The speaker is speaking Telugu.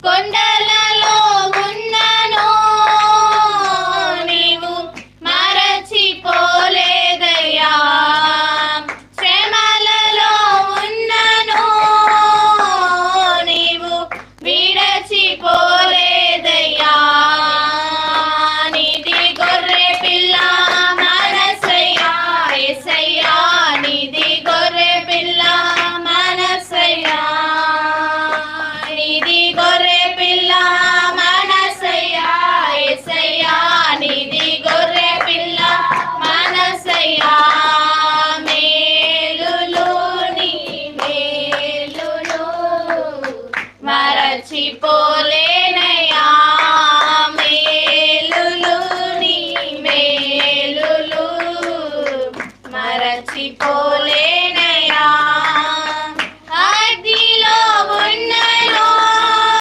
కొండలలో ఉన్నను నీవు మరచిపోలేదయ్యా, శ్రమలలో ఉన్నను నీవు విడచిపోలేదయ్యా. నీది గొర్రె పిల్ల మనసయ్యా యేసయ్యా, నీది గొర్రె పిల్ల మనసయ్యా, నీది గొర్రె పిల్ల మనసయ్యా యేసయ్యా, నీది గొర్రె పిల్ల మనసయ్యా. మేలులు నీ మేలులు మరచిపోలే